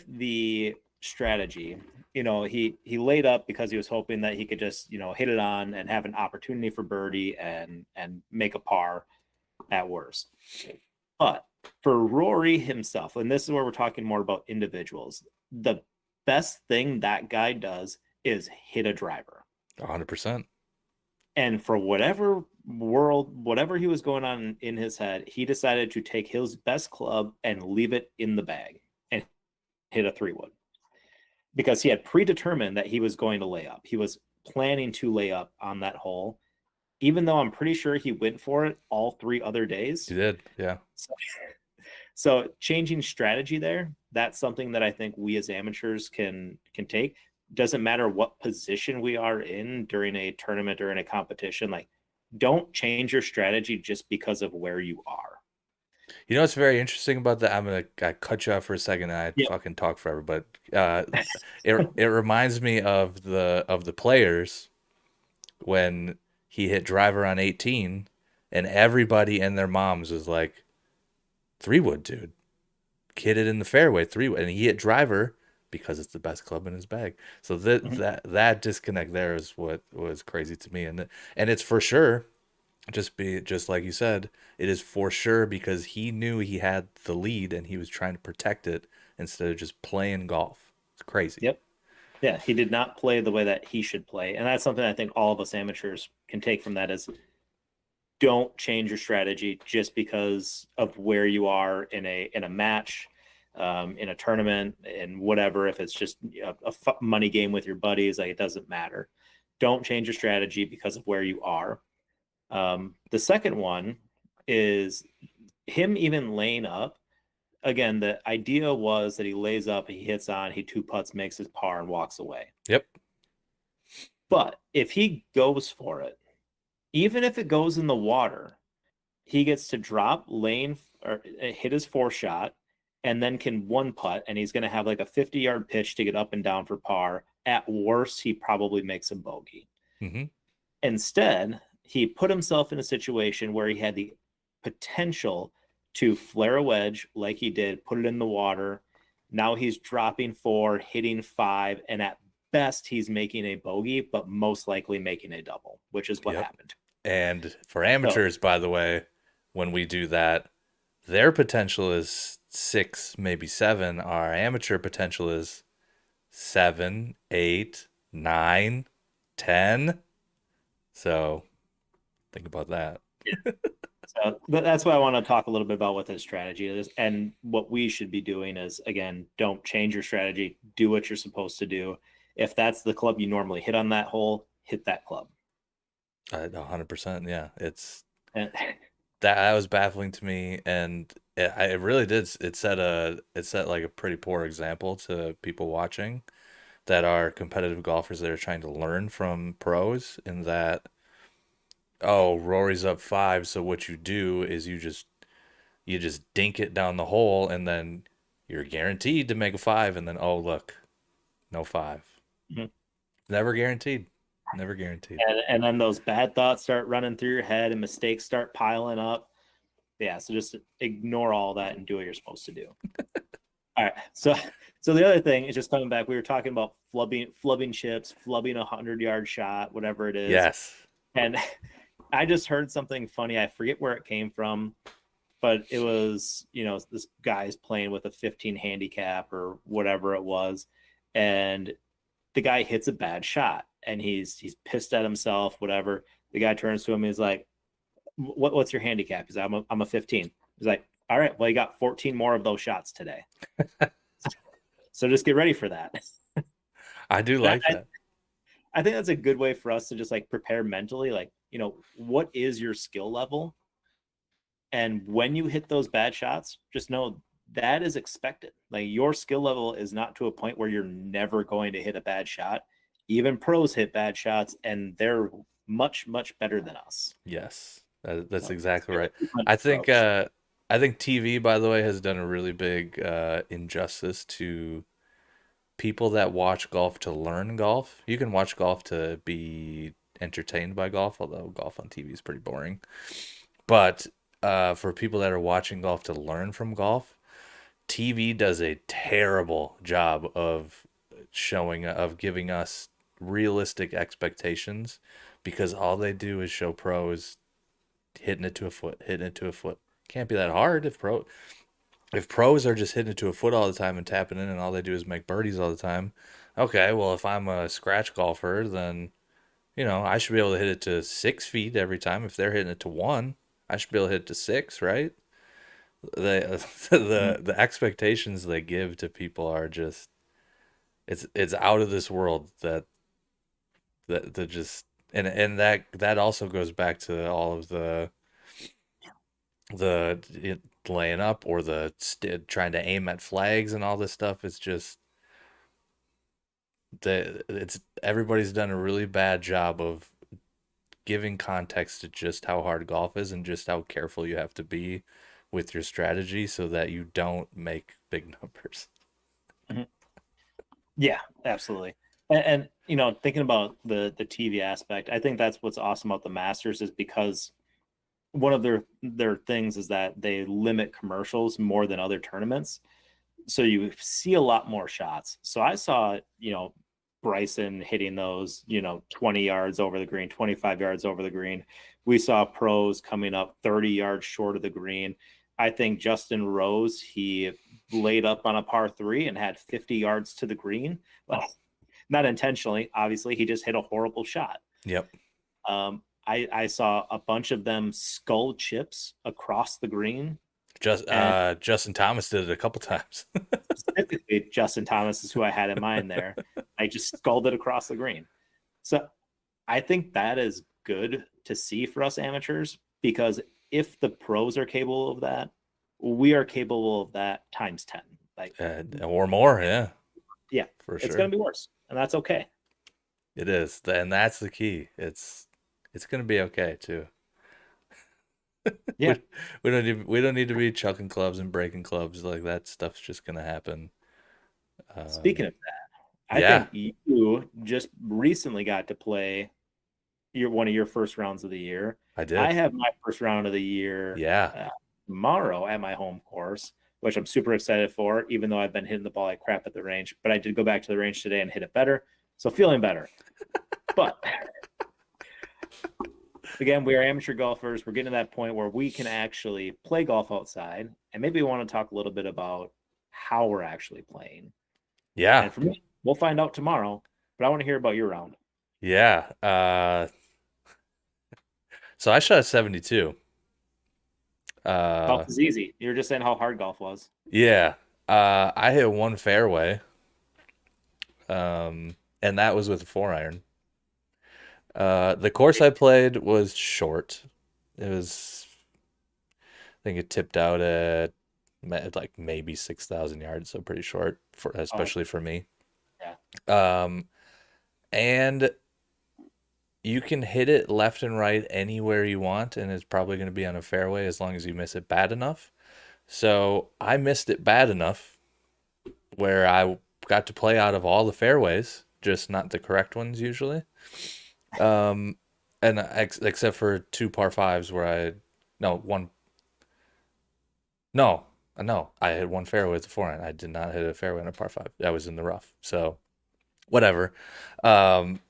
the strategy, he laid up because he was hoping that he could just hit it on and have an opportunity for birdie and make a par at worst. But for Rory himself, and this is where we're talking more about individuals, the best thing that guy does is hit a driver. 100%. And for whatever he was going on in his head, he decided to take his best club and leave it in the bag and hit a 3-wood because he had predetermined that he was going to lay up. He was planning to lay up on that hole, even though I'm pretty sure he went for it all 3 other You days. did, yeah. So, so changing strategy there, that's something that I think we as amateurs can take. Doesn't matter what position we are in during a tournament or in a competition, like don't change your strategy just because of where you are. You know what's very interesting about that? I cut you off for a second and I Yep. fucking talk forever, but it reminds me of the players when he hit driver on 18, and everybody and their moms was like, 3-wood, dude. Hit it in the fairway, 3-wood. And he hit driver because it's the best club in his bag. So Mhm. that disconnect there is what was crazy to me. And it's for sure, just like you said, it is for sure because he knew he had the lead and he was trying to protect it instead of just playing golf. It's crazy. Yep. Yeah, he did not play the way that he should play. And that's something I think all of us amateurs can take from that is don't change your strategy just because of where you are in a match, in a tournament, and whatever. If it's just a money game with your buddies, like it doesn't matter. Don't change your strategy because of where you are. The second one is him even laying up. Again, the idea was that he lays up, he hits on, he two putts, makes his par, and walks away. Yep. But if he goes for it, even if it goes in the water, he gets to drop lane or hit his four shot and then can one putt, and he's going to have like a 50-yard pitch to get up and down for par. At worst, he probably makes a bogey. Mm-hmm. Instead, he put himself in a situation where he had the potential to flare a wedge like he did, put it in the water. Now he's dropping four, hitting five, and at best he's making a bogey, but most likely making a double, which is what Yep. happened. And for amateurs, by the way, when we do that, their potential is 6, maybe 7. Our amateur potential is 7, 8, 9, 10. So think about that. So that's why I want to talk a little bit about what the strategy is. And what we should be doing is, again, don't change your strategy. Do what you're supposed to do. If that's the club you normally hit on that hole, hit that club. 100%. Yeah. It's And that was baffling to me. And it really did. It set like a pretty poor example to people watching that are competitive golfers that are trying to learn from pros in that, oh, Rory's up 5, so what you do is you just dink it down the hole and then you're guaranteed to make a 5 and then oh look, no 5. Mhm. Never guaranteed. Never guaranteed. and then those bad thoughts start running through your head and mistakes start piling up. Yeah, so just ignore all that and do what you're supposed to do. All right. So the other thing is just coming back. We were talking about flubbing chips, flubbing 100-yard shot, whatever it is. Yes. And I just heard something funny. I forget where it came from, but it was, this guy's playing with a 15 handicap or whatever it was. And the guy hits a bad shot and he's pissed at himself, whatever. The guy turns to him. He's like, what's your handicap? He's like, I'm a 15. He's like, all right, well, you got 14 more of those shots today. So just get ready for that. I do like that. I think that's a good way for us to just like prepare mentally. Like, what is your skill level? And when you hit those bad shots, just know that is expected. Like your skill level is not to a point where you're never going to hit a bad shot. Even pros hit bad shots and they're much, much better than us. Yes. That's So, exactly right. I think I think TV, by the way, has done a really big injustice to people that watch golf to learn golf. You can watch golf to be entertained by golf, although golf on TV is pretty boring. But for people that are watching golf to learn from golf, TV does a terrible job of giving us realistic expectations because all they do is show pros hitting it to a foot, hitting it to a foot. Can't be that hard if pros are just hitting it to a foot all the time and tapping in and all they do is make birdies all the time. Okay, well if I'm a scratch golfer, then I should be able to hit it to 6 feet every time. If they're hitting it to 1, I should be able to hit it to 6, right? The expectations they give to people are just it's out of this world that just and that also goes back to all of the laying up or trying to aim at flags and all this stuff. It's just it's everybody's done a really bad job of giving context to just how hard golf is and just how careful you have to be with your strategy so that you don't make big numbers. Mm-hmm. Yeah, absolutely. And thinking about the TV aspect, I think that's what's awesome about the Masters is because one of their things is that they limit commercials more than other tournaments. So you see a lot more shots. So I saw, Bryson hitting those, 20 yards over the green, 25 yards over the green. We saw pros coming up 30 yards short of the green. I think Justin Rose, he laid up on a par 3 and had 50 yards to the green. not intentionally, obviously. He just hit a horrible shot. Yep. I saw a bunch of them skull chips across the green, and Justin Thomas did it a couple times. specifically Justin Thomas is who I had in mind there. I just sculled it across the green. So I think that is good to see for us amateurs, because if the pros are capable of that, we are capable of that times 10. Like, or more, yeah, yeah, for it's sure. going to be worse, and that's okay. It is, and that's the key. It's gonna be okay too. Yeah. We, we don't need to be chucking clubs and breaking clubs. Like that stuff's just gonna happen. Speaking Um, of that, I yeah, think you just recently got to play one of your first rounds of the year. I I did. have my first round of the year Yeah, tomorrow at my home course, which I'm super excited for, even though I've been hitting the ball like crap at the range. But I did go back to the range today and hit it better. So feeling better. But again, we are amateur golfers. We're getting to that point where we can actually play golf outside. And maybe we want to talk a little bit about how we're actually playing. yeah, And for me, we'll find out tomorrow. But I want to hear about your round. yeah. So I shot a 72. Golf Uh, is easy. You were just saying how hard golf was. yeah. I hit one fairway. And that was with a 4 iron. The course I played was short. It was, I think it tipped out at like maybe 6,000 yards, so pretty short for Oh, especially for me. yeah. Um, and you can hit it left and right anywhere you want, and it's probably going to be on a fairway as long as you miss it bad enough. So I missed it bad enough where I got to play out of all the fairways, just not the correct ones usually. Um, and except for two par fives where no, one, no, no, I hit one fairway with a 4 iron. I did not hit a fairway on a par five. I was in the rough. So whatever. Um,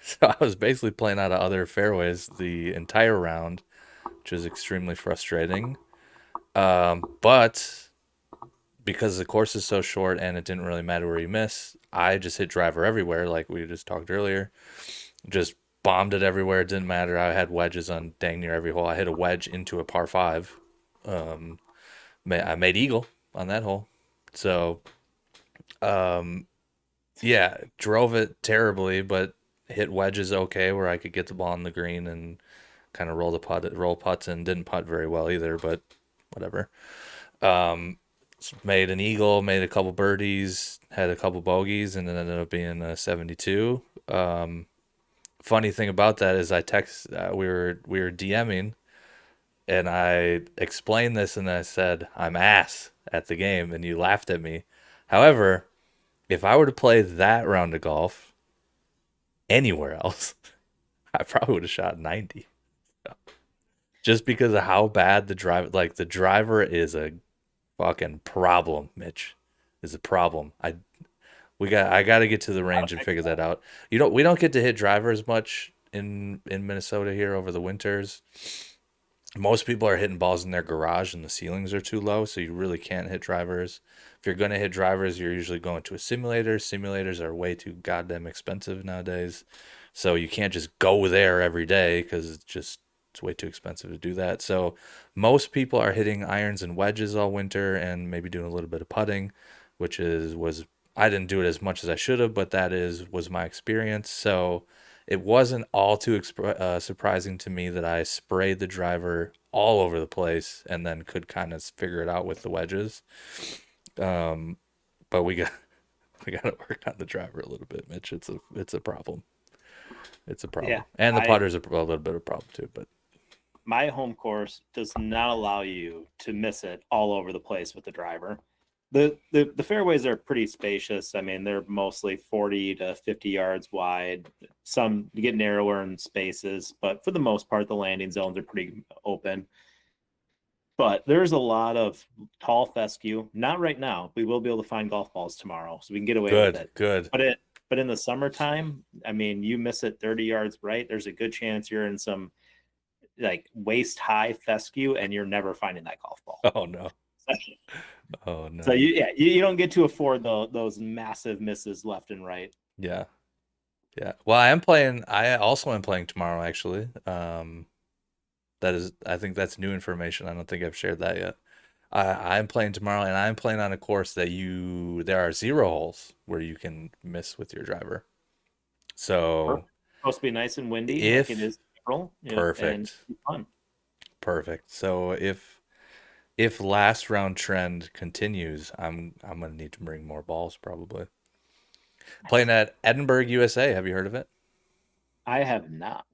so I was basically playing out of other fairways the entire round, which was extremely frustrating. But because the course is so short and it didn't really matter where you miss, I just hit driver everywhere, like we just talked earlier. Just bombed it everywhere. It didn't matter. I had wedges on dang near every hole. I hit a wedge into a par five. Um, I made eagle on that hole. So, um, yeah, drove it terribly, but hit wedges okay where I could get the ball on the green and kind of roll putts, and didn't putt very well either, but whatever. Um, made an eagle, made a couple birdies, had a couple bogeys, and then ended up being a 72. Funny thing about that is we were DMing, and I explained this, and I said I'm ass at the game, and you laughed at me. However, if I were to play that round of golf anywhere else, I probably would have shot 90. Just because of how bad the driver is a fucking problem, Mitch. Is a problem. I got to get to the range and figure that out. We don't get to hit drivers much in Minnesota here over the winters. Most people are hitting balls in their garage and the ceilings are too low, so you really can't hit drivers. If you're going to hit drivers, you're usually going to a simulator. Simulators are way too goddamn expensive nowadays. So you can't just go there every day because it's way too expensive to do that. So most people are hitting irons and wedges all winter and maybe doing a little bit of putting, which is was I didn't do it as much as I should have, but that is was my experience. So it wasn't all too surprising to me that I sprayed the driver all over the place and then could kind of figure it out with the wedges. Um, but we got to work on the driver a little bit, Mitch. It's a problem. It's a Yeah. problem, and the I putter's a little bit of a problem too. But My home course does not allow you to miss it all over the place with the driver. The fairways are pretty spacious. I mean, they're mostly 40 to 50 yards wide. Some get narrower in spaces, but for the most part, the landing zones are pretty open. But there's a lot of tall fescue. Not right now. We will be able to find golf balls tomorrow, so we can get away with good, it. good. But in the summertime, I mean, you miss it 30 yards right, there's a good chance you're in some like waist high fescue and you're never finding that golf ball. Oh no, oh So no. you don't get to afford those massive misses left and right. Yeah. Yeah. Well, I am playing. I also am playing tomorrow, actually. That is, I think that's new information. I don't think I've shared that yet. I'm playing tomorrow, and I'm playing on a course that there are 0 holes where you can miss with your driver. So Perfect. Supposed to be nice and windy, like it if is April. Yep, and perfect, fun. perfect. So if last round trend continues, I'm gonna need to bring more balls probably. Playing at Edinburgh, USA. Have you heard of it? I have not.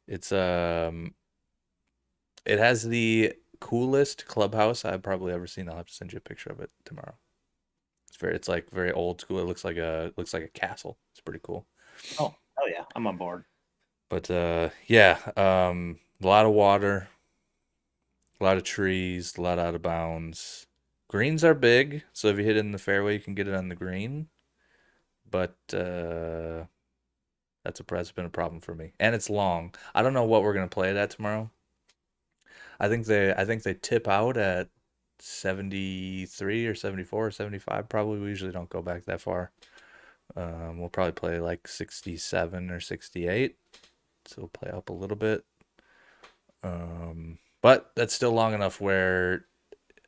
It's it has the coolest clubhouse I've probably ever seen. I'll have to send you a picture of it tomorrow. It's like very old school. It looks like a castle. It's pretty cool. Oh, hell yeah, I'm on board. But yeah, a lot of water, a lot of trees, a lot out of bounds. Greens are big, so if you hit it in the fairway, you can get it on the green. But that's been a problem for me, and it's long. I don't know what we're gonna play it at tomorrow. I think they tip out at 73 or 74 or 75. Probably we usually don't go back that far. We'll probably play like 67 or 68. So we'll play up a little bit. But that's still long enough where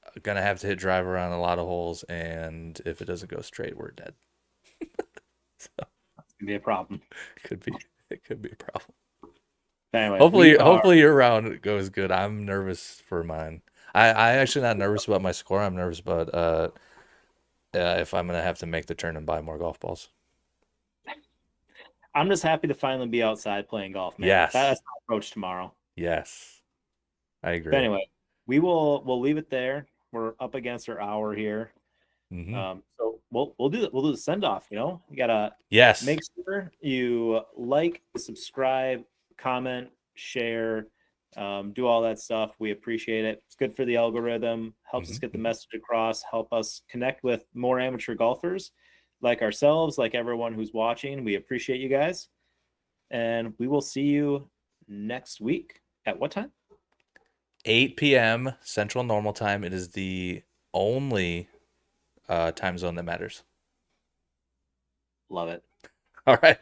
I'm gonna have to hit driver on a lot of holes, and if it doesn't go straight, we're dead. So It's gonna be a problem. could be it could be a problem. Anyway, we are. Hopefully your round goes good. I'm nervous for mine. I actually not nervous about my score. I'm nervous about if I'm gonna have to make the turn and buy more golf balls. I'm just happy to finally be outside playing golf, man. Yes. That's my approach tomorrow. Yes. I But agree. anyway, we'll leave it there. We're up against our hour here. Hmm. So we'll do the send off. You gotta Yes. make sure you like, subscribe, comment, share, do all that stuff. We appreciate it. It's good for the algorithm, helps us Hmm. get the Hmm. message across, help us connect with more amateur golfers like ourselves, like everyone who's watching. We appreciate you guys, and we will see you next week at what time? 8 p.m. Central Normal Time. It is the only time zone that matters. Love it. All right.